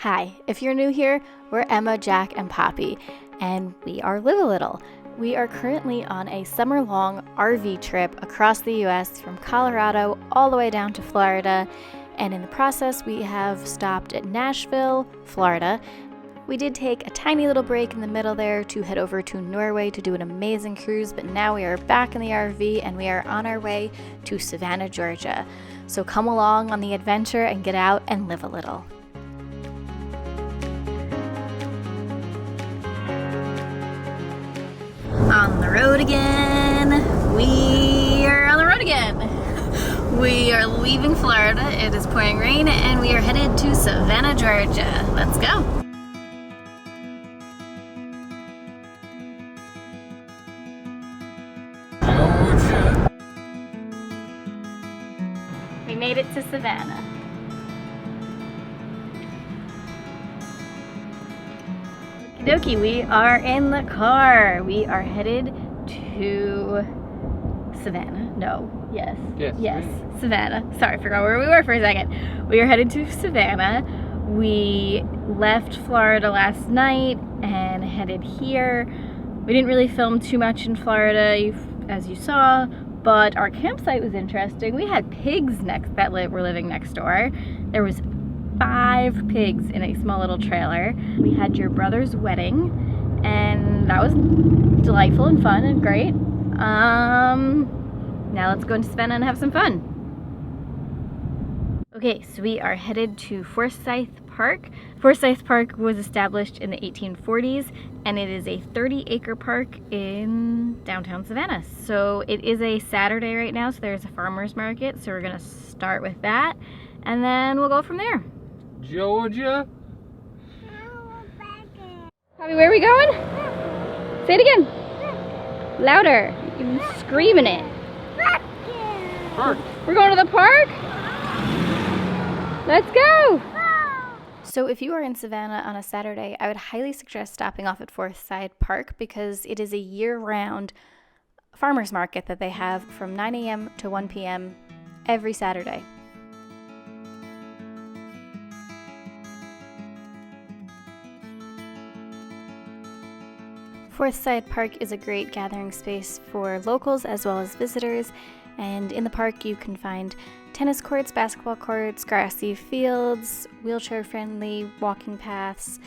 Hi, if you're new here, we're Emma, Jack, and Poppy, and we are Live a Little. We are currently on a summer-long RV trip across the U.S. from Colorado all the way down to Florida, and in the process we have stopped at Nashville, Florida. We did take a tiny little break in the middle there to head over to Norway to do an amazing cruise, but now we are back in the RV and we are on our way to Savannah, Georgia. So come along on the adventure and get out and live a little. On the road again. We are on the road again. We are leaving Florida. It is pouring rain and we are headed to Savannah, Georgia. Let's go. Georgia. We made it to Savannah. Okie dokie, we are in the car. We are headed to Savannah. No, yes, Savannah. Sorry, I forgot where we were for a second. We are headed to Savannah. We left Florida last night and headed here. We didn't really film too much in Florida, as you saw, but our campsite was interesting. We had pigs that were living next door. There was 5 pigs in a small little trailer. We had your brother's wedding and that was delightful and fun and great. Now let's go into Savannah and have some fun. Okay, so we are headed to Forsyth Park. Forsyth Park was established in the 1840s and it is a 30-acre park in downtown Savannah. So it is a Saturday right now, so there's a farmer's market, so we're gonna start with that and then we'll go from there. Georgia. Poppy, where are we going? Say it again. Louder. You're screaming it. Park. We're going to the park? Let's go. So if you are in Savannah on a Saturday, I would highly suggest stopping off at Foreside Park because it is a year-round farmers market that they have from 9 a.m. to 1 p.m. every Saturday. Forsyth Park is a great gathering space for locals as well as visitors, and in the park you can find tennis courts, basketball courts, grassy fields, wheelchair-friendly walking paths,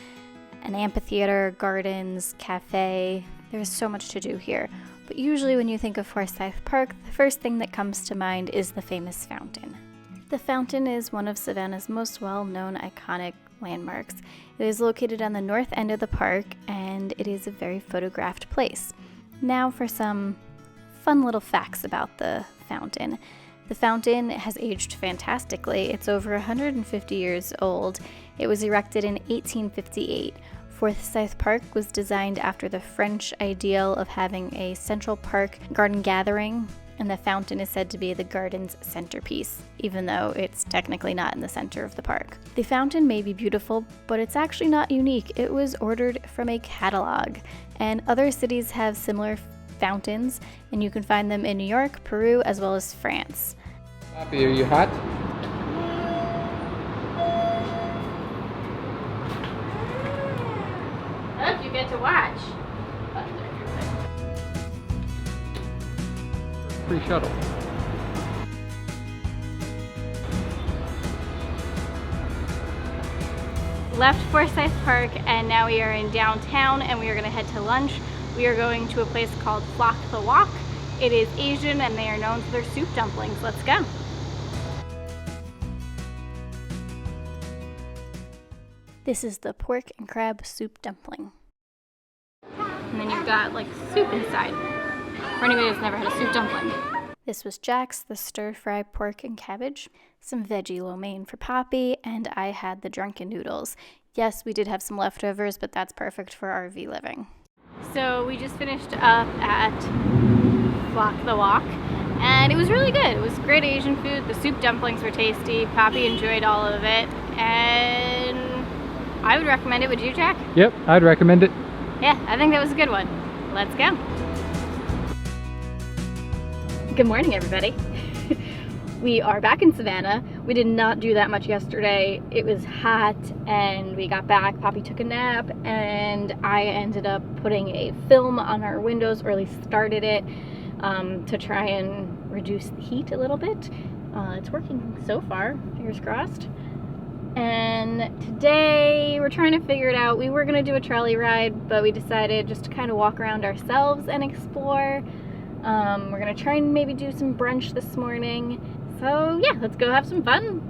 an amphitheater, gardens, cafe. There's so much to do here. But usually when you think of Forsyth Park, the first thing that comes to mind is the famous fountain. The fountain is one of Savannah's most well-known iconic landmarks. It is located on the north end of the park and it is a very photographed place. Now for some fun little facts about the fountain. The fountain has aged fantastically. It's over 150 years old. It was erected in 1858. Forsyth Park was designed after the French ideal of having a central park garden gathering, and the fountain is said to be the garden's centerpiece, even though it's technically not in the center of the park. The fountain may be beautiful, but it's actually not unique. It was ordered from a catalog, and other cities have similar fountains, and you can find them in New York, Peru, as well as France. Poppy, are you hot? Look, you get to watch. Free shuttle. Left Forsyth Park and now we are in downtown and we are going to head to lunch. We are going to a place called Flock the Walk. It is Asian and they are known for their soup dumplings. Let's go. This is the pork and crab soup dumpling. And then you've got like soup inside. For anybody who's never had a soup dumpling. This was Jack's, the stir-fry pork and cabbage, some veggie lo mein for Poppy, and I had the drunken noodles. Yes, we did have some leftovers, but that's perfect for RV living. So we just finished up at Flock the Walk, and it was really good. It was great Asian food. The soup dumplings were tasty. Poppy enjoyed all of it, and I would recommend it. Would you, Jack? Yep, I'd recommend it. Yeah, I think that was a good one. Let's go. Good morning, everybody. We are back in Savannah. We did not do that much yesterday. It was hot and we got back, Poppy took a nap, and I ended up putting a film on our windows, or at least started it, to try and reduce the heat a little bit. It's working so far, fingers crossed. And today we're trying to figure it out. We were gonna do a trolley ride, but we decided just to kind of walk around ourselves and explore. We're gonna try and maybe do some brunch this morning. So yeah, let's go have some fun.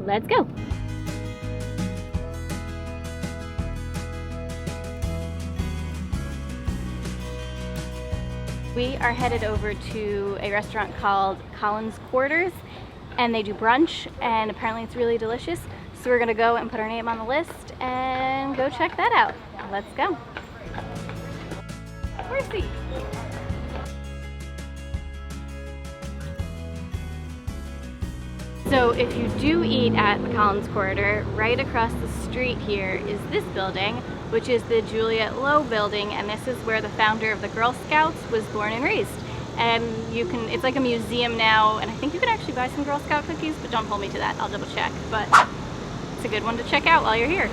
Let's go. We are headed over to a restaurant called Collins Quarters, and they do brunch, and apparently it's really delicious. So we're gonna go and put our name on the list and go check that out. Let's go. Horsey. So if you do eat at the Collins Quarter, right across the street here is this building, which is the Juliet Low building, and this is where the founder of the Girl Scouts was born and raised. And it's like a museum now, and I think you can actually buy some Girl Scout cookies, but don't hold me to that, I'll double check. But it's a good one to check out while you're here.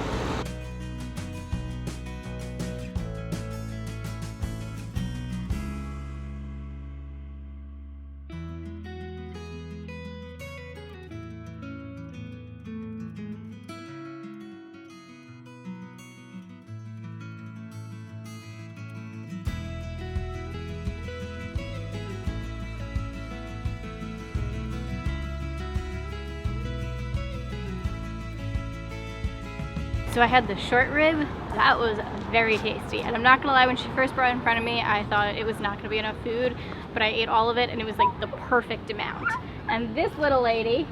So I had the short rib. That was very tasty. And I'm not gonna lie, when she first brought it in front of me, I thought it was not gonna be enough food, but I ate all of it and it was like the perfect amount. And this little lady,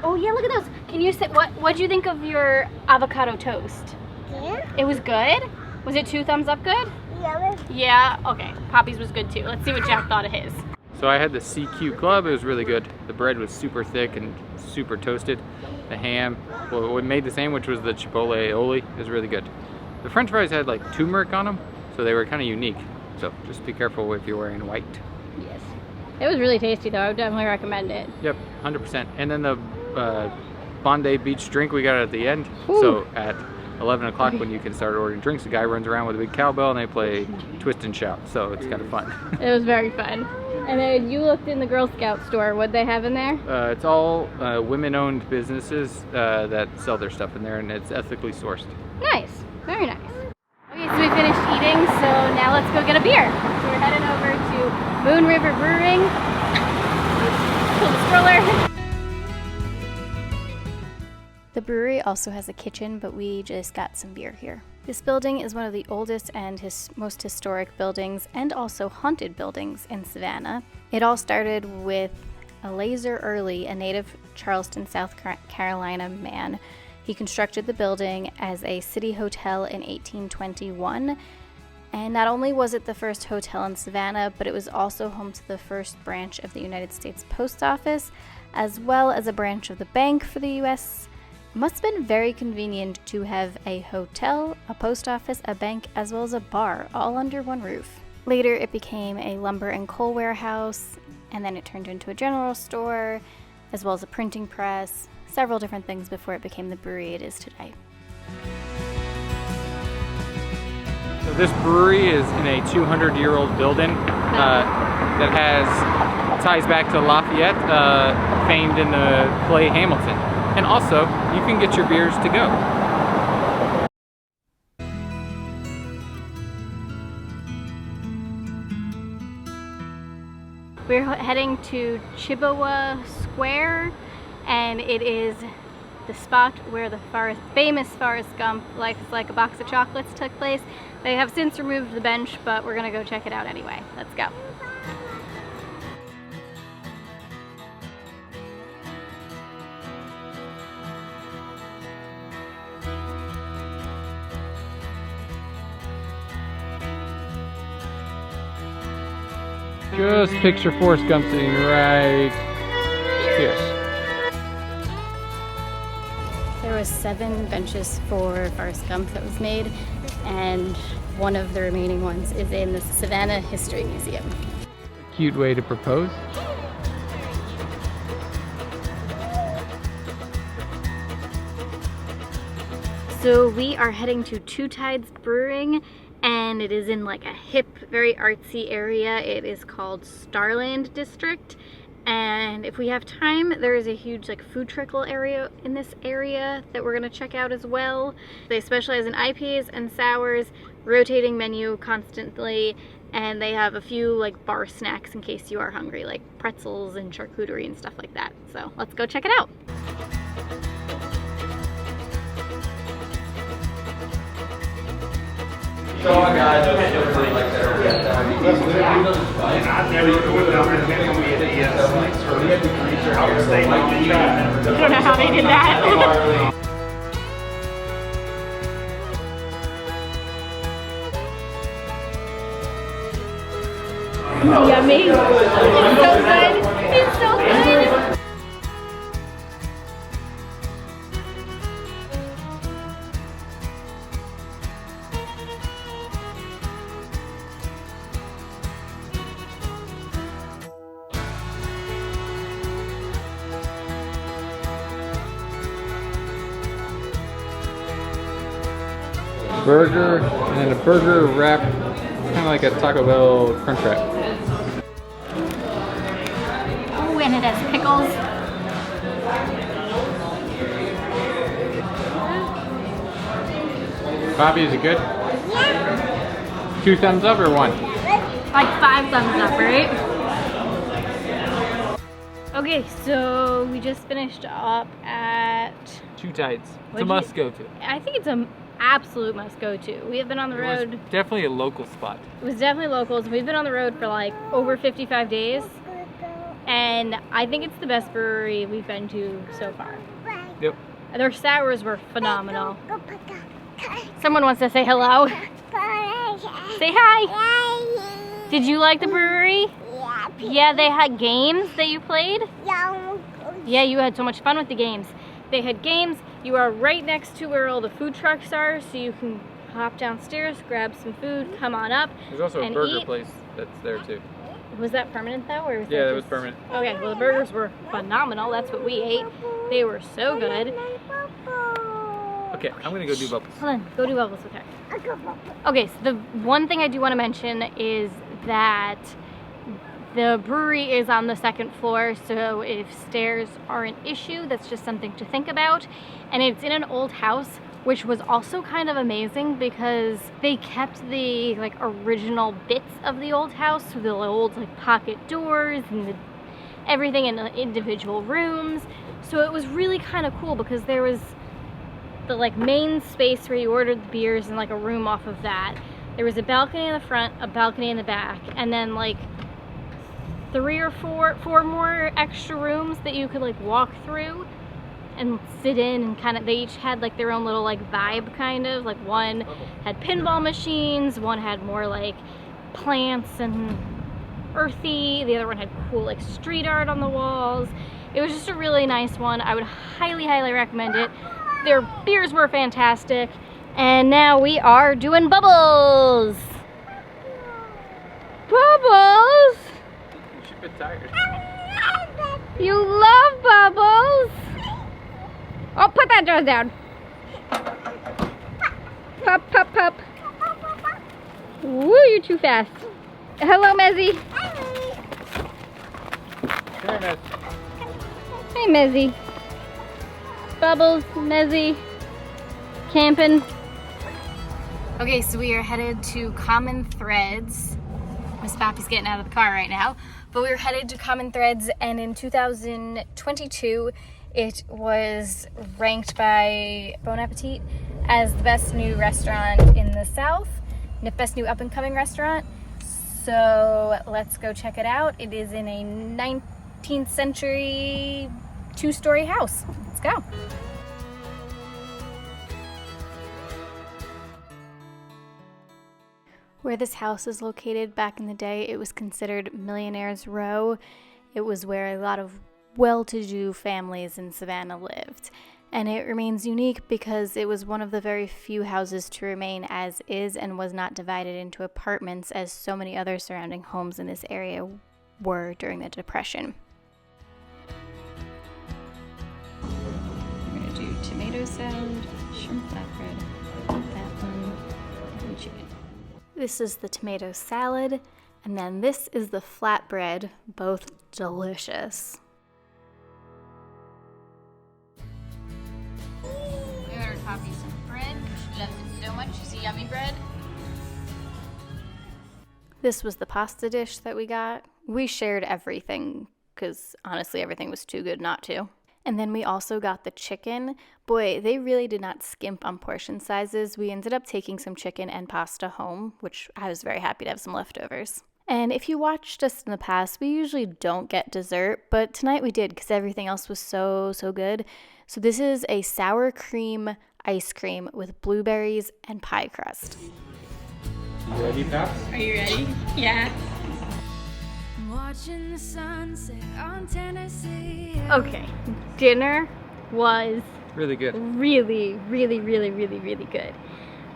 oh yeah, look at those. Can you say, what'd you think of your avocado toast? Yeah. It was good? Was it 2 thumbs up good? Yeah. Yeah, okay. Poppy's was good too. Let's see what Jack thought of his. So I had the CQ Club. It was really good. The bread was super thick and super toasted. The ham, well, what made the sandwich was the chipotle aioli. It was really good. The french fries had like turmeric on them, so they were kind of unique. So just be careful if you're wearing white. Yes. It was really tasty though. I would definitely recommend it. Yep, 100%. And then the Bondi Beach drink we got at the end. Ooh. So at 11 o'clock when you can start ordering drinks, the guy runs around with a big cowbell and they play twist and shout. So it's kind of fun. It was very fun. And then you looked in the Girl Scout store. What'd they have in there? It's all women-owned businesses that sell their stuff in there, and it's ethically sourced. Nice. Very nice. Okay, so we finished eating, so now let's go get a beer. So we're heading over to Moon River Brewing. Pull the stroller. The brewery also has a kitchen, but we just got some beer here. This building is one of the oldest and most historic buildings, and also haunted buildings in Savannah. It all started with Eleazar Early, a native Charleston, South Carolina man. He constructed the building as a city hotel in 1821. And not only was it the first hotel in Savannah, but it was also home to the first branch of the United States Post Office, as well as a branch of the Bank for the U.S. It must have been very convenient to have a hotel, a post office, a bank, as well as a bar, all under one roof. Later, it became a lumber and coal warehouse, and then it turned into a general store, as well as a printing press, several different things before it became the brewery it is today. So this brewery is in a 200-year-old building that ties back to Lafayette, famed in the play Hamilton. And also, you can get your beers to go. We're heading to Chippewa Square, and it is the spot where the famous Forrest Gump Life is Like a Box of Chocolates took place. They have since removed the bench, but we're gonna go check it out anyway. Let's go. Just picture Forrest Gump sitting right here. There was 7 benches for Forrest Gump that was made, and one of the remaining ones is in the Savannah History Museum. Cute way to propose. So we are heading to Two Tides Brewing, and it is in like a hip, very artsy area. It is called Starland District. And if we have time, there is a huge like food trickle area in this area that we're gonna check out as well. They specialize in IPAs and sours, rotating menu constantly, and they have a few like bar snacks in case you are hungry, like pretzels and charcuterie and stuff like that. So let's go check it out. I don't know how they did that. Yummy. It's so good. It's so good. Burger and then a burger wrap, kind of like a Taco Bell crunch wrap. Oh, and it has pickles. Bobby, is it good? Yeah. 2 thumbs up or 1? Like 5 thumbs up, right? Okay, so we just finished up at... Two Tides. It's a must go to. I think it's an absolute must go to. We have been on the road. It was definitely a local spot. It was definitely locals. We've been on the road for like over 55 days. And I think it's the best brewery we've been to so far. Yep. Their sours were phenomenal. Someone wants to say hello. Say hi. Did you like the brewery? Yeah, they had games that you played? Yeah, you had so much fun with the games. They had games. You are right next to where all the food trucks are, so you can hop downstairs, grab some food, come on up. There's also a and burger eat. place that's there too. Was that permanent though? Or was Yeah, that that was just... permanent. Okay, well the burgers were phenomenal. That's what we ate. They were so good. Okay, I'm gonna go do bubbles. Hold on, go do bubbles with her. Okay, so the one thing I do want to mention is that the brewery is on the 2nd floor, so if stairs are an issue, that's just something to think about. And it's in an old house, which was also kind of amazing because they kept the like original bits of the old house, so the old like pocket doors and everything in the individual rooms. So it was really kind of cool because there was the like main space where you ordered the beers and like a room off of that. There was a balcony in the front, a balcony in the back, and then like 3 or 4 more extra rooms that you could like walk through and sit in, and kind of they each had like their own little like vibe, kind of like one had pinball machines, one had more like plants and earthy, the other one had cool like street art on the walls. It was just a really nice one. I would highly recommend it. Their beers were fantastic, and now we are doing bubbles. Bubbles. You should be tired. You love bubbles. Oh, put that jaws down. Pop, pop, pop. Woo, you're too fast. Hello, Mezzy. Come here, Miss. Hey, Mezzy. Bubbles, Mezzy. Camping. Okay, so we are headed to Common Threads. Miss Pappy's getting out of the car right now. But we were headed to Common Threads, and in 2022, it was ranked by Bon Appetit as the best new restaurant in the South, the best new up-and-coming restaurant. So let's go check it out. It is in a 19th century 2-story house. Let's go. Where this house is located back in the day, it was considered Millionaires Row. It was where a lot of well-to-do families in Savannah lived. And it remains unique because it was one of the very few houses to remain as is and was not divided into apartments as so many other surrounding homes in this area were during the Depression. We're going to do tomato salad, shrimp flatbread, that one, and chicken. This is the tomato salad, and then this is the flatbread, both delicious. We ordered Poppy some bread. She loves it so much. It's a yummy bread. This was the pasta dish that we got. We shared everything because honestly everything was too good not to. And then we also got the chicken. Boy, they really did not skimp on portion sizes. We ended up taking some chicken and pasta home, which I was very happy to have some leftovers. And if you watched us in the past, we usually don't get dessert, but tonight we did because everything else was so good. So this is a sour cream ice cream with blueberries and pie crust. You ready, Paps? Are you ready? Yeah. Watching the sunset on Tennessee. Okay, dinner was Really good. really good.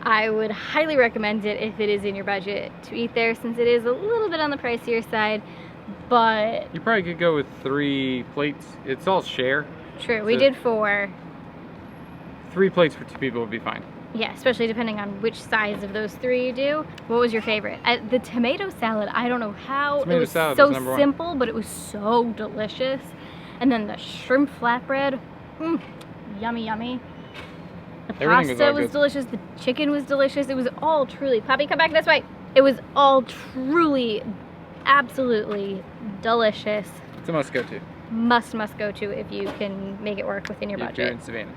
I would highly recommend it if it is in your budget to eat there, since it is a little bit on the pricier side, but... You probably could go with 3 plates. It's all share. True, we So- did 4. 3 plates for 2 people would be fine. Yeah, especially depending on which size of those 3 you do. What was your favorite? The tomato salad, I don't know how. Tomato it was salad so was number 1. simple, but it was so delicious. And then the shrimp flatbread, yummy. The Everything was pasta all was good. delicious. The chicken was delicious. It was all truly, Poppy, come back this way. It was all truly, absolutely delicious. It's a must go to. Must go to if you can make it work within your If budget. you're in Savannah.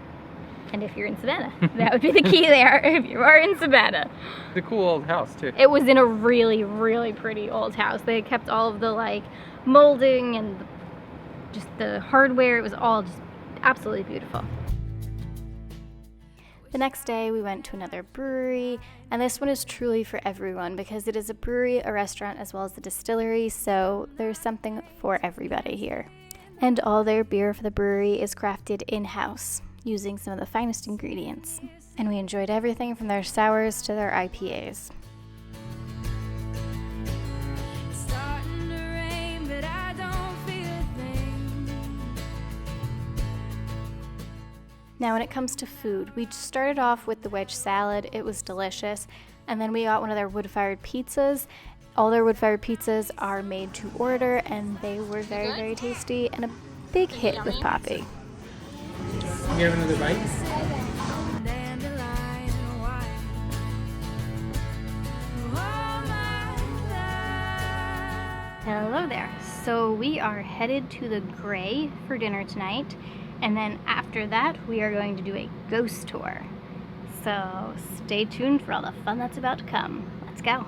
And if you're in Savannah, that would be the key there, if you are in Savannah. It's a cool old house too. It was in a really pretty old house. They kept all of the like molding and just the hardware. It was all just absolutely beautiful. The next day we went to another brewery, and this one is truly for everyone because it is a brewery, a restaurant, as well as a distillery, so there's something for everybody here. And all their beer for the brewery is crafted in-house, using some of the finest ingredients. And we enjoyed everything from their sours to their IPAs. It's starting to rain, but I don't feel a thing. Now when it comes to food, we started off with the wedge salad. It was delicious. And then we got one of their wood-fired pizzas. All their wood-fired pizzas are made to order, and they were very tasty and a big hit with Poppy. You have another bite? Dandelion wine. Oh my life. Hello there. So we are headed to the Gray for dinner tonight, and then after that we are going to do a ghost tour. So stay tuned for all the fun that's about to come. Let's go.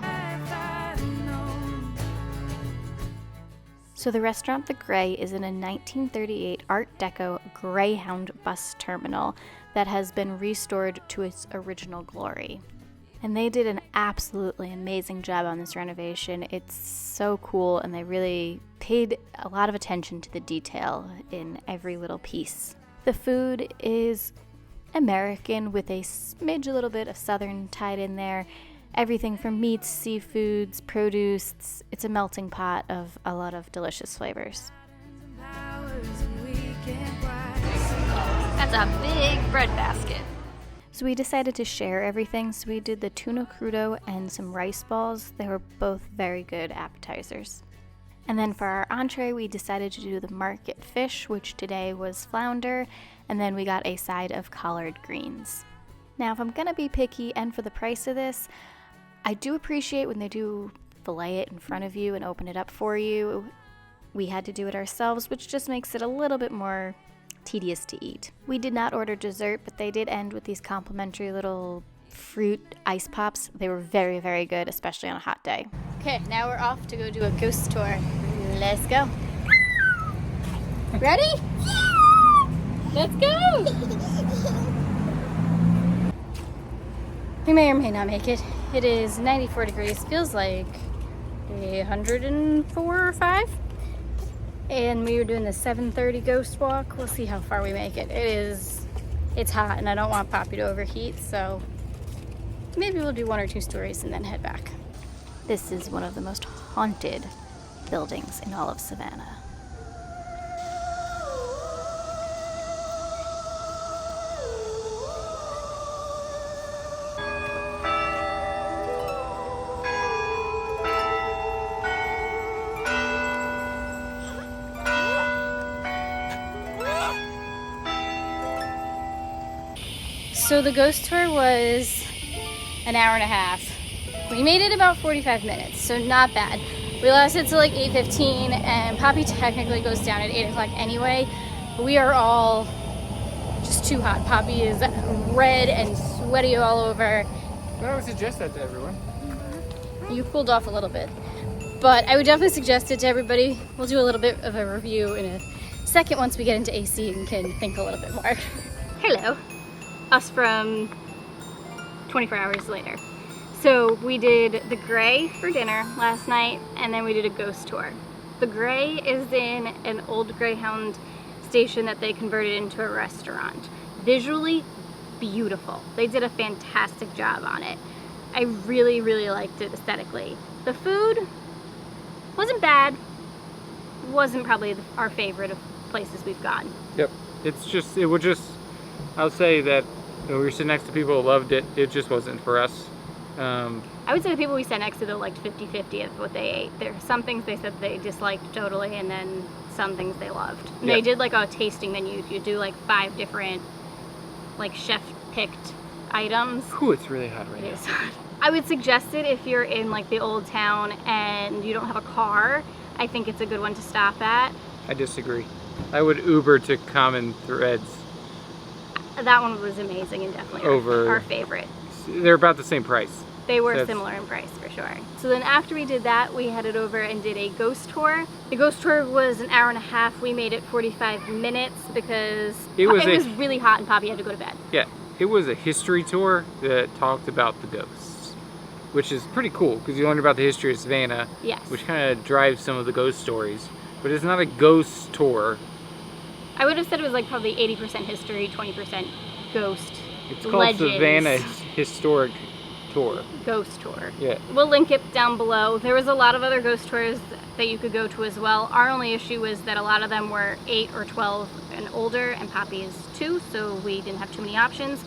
So the restaurant The Gray is in a 1938 Art Deco Greyhound bus terminal that has been restored to its original glory. And they did an absolutely amazing job on this renovation. It's so cool, and they really paid a lot of attention to the detail in every little piece. The food is American with a smidge, a little bit of Southern tied in there. Everything from meats, seafoods, produce. It's a melting pot of a lot of delicious flavors. That's a big bread basket. So we decided to share everything, so we did the tuna crudo and some rice balls. They were both very good appetizers. And then for our entree, we decided to do the market fish, which today was flounder, and then we got a side of collard greens. Now, if I'm gonna be picky, and for the price of this, I do appreciate when they do fillet it in front of you and open it up for you. We had to do it ourselves, which just makes it a little bit more tedious to eat. We did not order dessert, but they did end with these complimentary little fruit ice pops. They were very good, especially on a hot day. Okay, now we're off to go do a ghost tour. Let's go. Ready? Yeah! Let's go! We may or may not make it. It is 94 degrees, feels like 104 or 5. And we were doing the 7:30 ghost walk. We'll see how far we make it. It's hot, and I don't want Poppy to overheat, so maybe we'll do 1 or 2 stories and then head back. This is one of the most haunted buildings in all of Savannah. So the ghost tour was an hour and a half. We made it about 45 minutes, so not bad. We lasted till like 8:15, and Poppy technically goes down at 8 o'clock anyway. But we are all just too hot. Poppy is red and sweaty all over. But I would suggest that to everyone. You cooled off a little bit. But I would definitely suggest it to everybody. We'll do a little bit of a review in a second once we get into AC and can think a little bit more. Hello. Us from 24 hours later. So we did the Gray for dinner last night, and then we did a ghost tour. The Gray is in an old Greyhound station that they converted into a restaurant. Visually beautiful. They did a fantastic job on it. I really, really liked it aesthetically. The food wasn't bad. Wasn't probably our favorite of places we've gone. Yep. I'll say that we were sitting next to people who loved it. It just wasn't for us. I would say the people we sat next to, though, liked 50-50 of what they ate. There are some things they said they disliked totally, and then some things they loved. And they did like a tasting menu. You do like 5 different like chef-picked items. Ooh, it's really hot right now. I would suggest it if you're in like the old town and you don't have a car. I think it's a good one to stop at. I disagree. I would Uber to Common Threads. That one was amazing and definitely our favorite. They're about the same price. They were similar in price for sure. So then after we did that, we headed over and did a ghost tour. The ghost tour was an hour and a half. We made it 45 minutes because it was really hot and Poppy had to go to bed. Yeah, it was a history tour that talked about the ghosts, which is pretty cool because you learn about the history of Savannah, yes, which kind of drives some of the ghost stories. But it's not a ghost tour. I would have said it was like probably 80% history, 20% ghost. It's called legends. Savannah Historic Tour. Ghost tour. Yeah. We'll link it down below. There was a lot of other ghost tours that you could go to as well. Our only issue was that a lot of them were 8 or 12 and older, and Poppy is 2, so we didn't have too many options.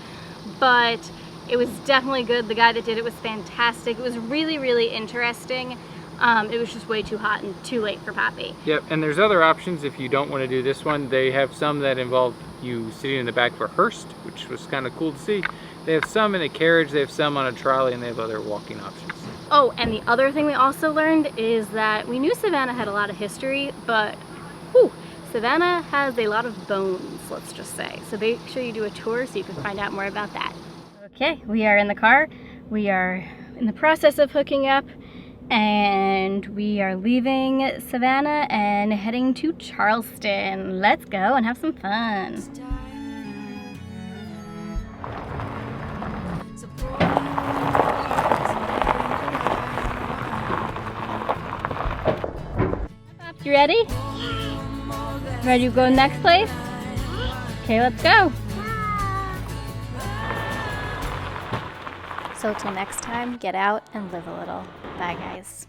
But it was definitely good. The guy that did it was fantastic. It was really, really interesting. It was just way too hot and too late for Poppy. Yep, and there's other options if you don't want to do this one. They have some that involve you sitting in the back of a hearse, which was kind of cool to see. They have some in a carriage, they have some on a trolley, and they have other walking options. Oh, and the other thing we also learned is that we knew Savannah had a lot of history, but whew, Savannah has a lot of bones, let's just say. So make sure you do a tour so you can find out more about that. Okay, we are in the car. We are in the process of hooking up, and we are leaving Savannah and heading to Charleston. Let's go and have some fun. You ready? Ready to go next place? Okay, let's go. So till next time, get out and live a little. Bye guys.